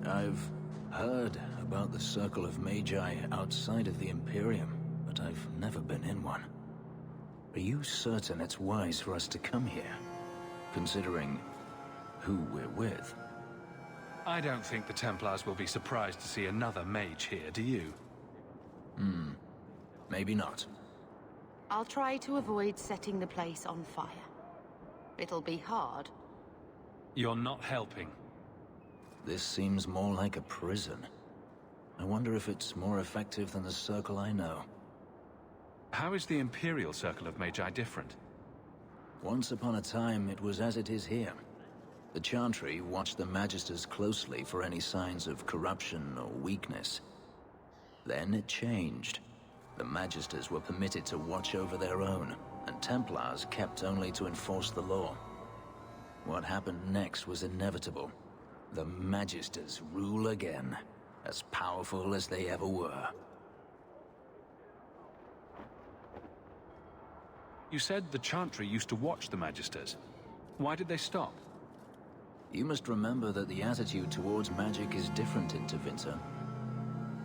I've heard about the Circle of Magi outside of the Imperium, but I've never been in one. Are you certain it's wise for us to come here, considering who we're with? I don't think the Templars will be surprised to see another mage here, do you? Maybe not. I'll try to avoid setting the place on fire. It'll be hard. You're not helping. This seems more like a prison. I wonder if it's more effective than the Circle I know. How is the Imperial Circle of Magi different? Once upon a time, it was as it is here. The Chantry watched the Magisters closely for any signs of corruption or weakness. Then it changed. The Magisters were permitted to watch over their own, and Templars kept only to enforce the law. What happened next was inevitable. The Magisters rule again, as powerful as they ever were. You said the Chantry used to watch the Magisters. Why did they stop? You must remember that the attitude towards magic is different in Tevinter.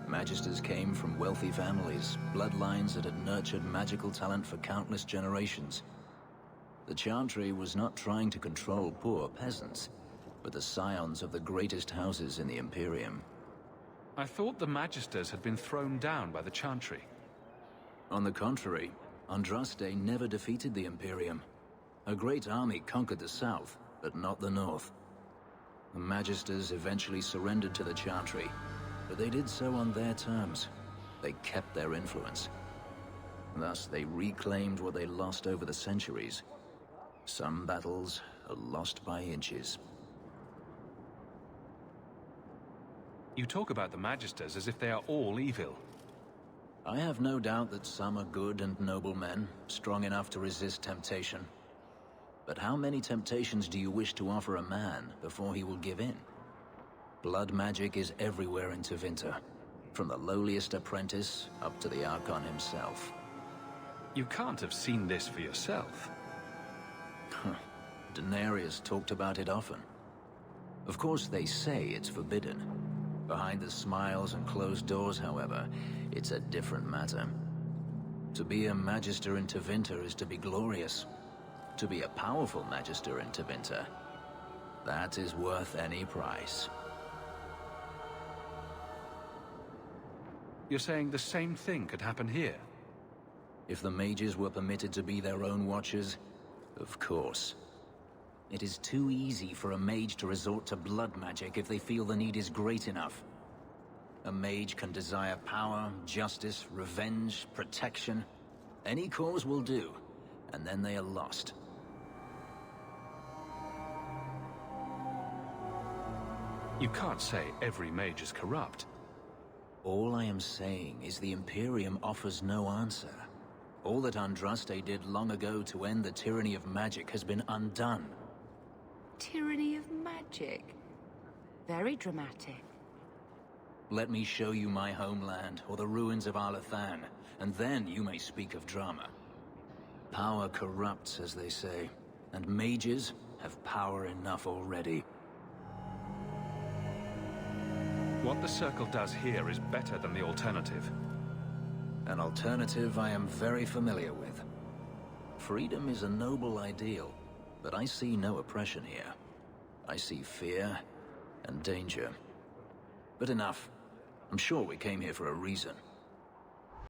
Magisters came from wealthy families, bloodlines that had nurtured magical talent for countless generations. The Chantry was not trying to control poor peasants, but the scions of the greatest houses in the Imperium. I thought the Magisters had been thrown down by the Chantry. On the contrary, Andraste never defeated the Imperium. A great army conquered the south, but not the north. The Magisters eventually surrendered to the Chantry, but they did so on their terms. They kept their influence. Thus, they reclaimed what they lost over the centuries. Some battles are lost by inches. You talk about the Magisters as if they are all evil. I have no doubt that some are good and noble men, strong enough to resist temptation. But how many temptations do you wish to offer a man before he will give in? Blood magic is everywhere in Tevinter, from the lowliest apprentice up to the Archon himself. You can't have seen this for yourself. Daenerys talked about it often. Of course, they say it's forbidden. Behind the smiles and closed doors, however, it's a different matter. To be a Magister in Tevinter is to be glorious. To be a powerful Magister in Tevinter, that is worth any price. You're saying the same thing could happen here? If the mages were permitted to be their own watchers, of course. It is too easy for a mage to resort to blood magic if they feel the need is great enough. A mage can desire power, justice, revenge, protection. Any cause will do, and then they are lost. You can't say every mage is corrupt. All I am saying is the Imperium offers no answer. All that Andraste did long ago to end the tyranny of magic has been undone. Tyranny of magic? Very dramatic. Let me show you my homeland, or the ruins of Arlathan, and then you may speak of drama. Power corrupts, as they say, and mages have power enough already. What the Circle does here is better than the alternative. An alternative I am very familiar with. Freedom is a noble ideal, but I see no oppression here. I see fear and danger. But enough. I'm sure we came here for a reason.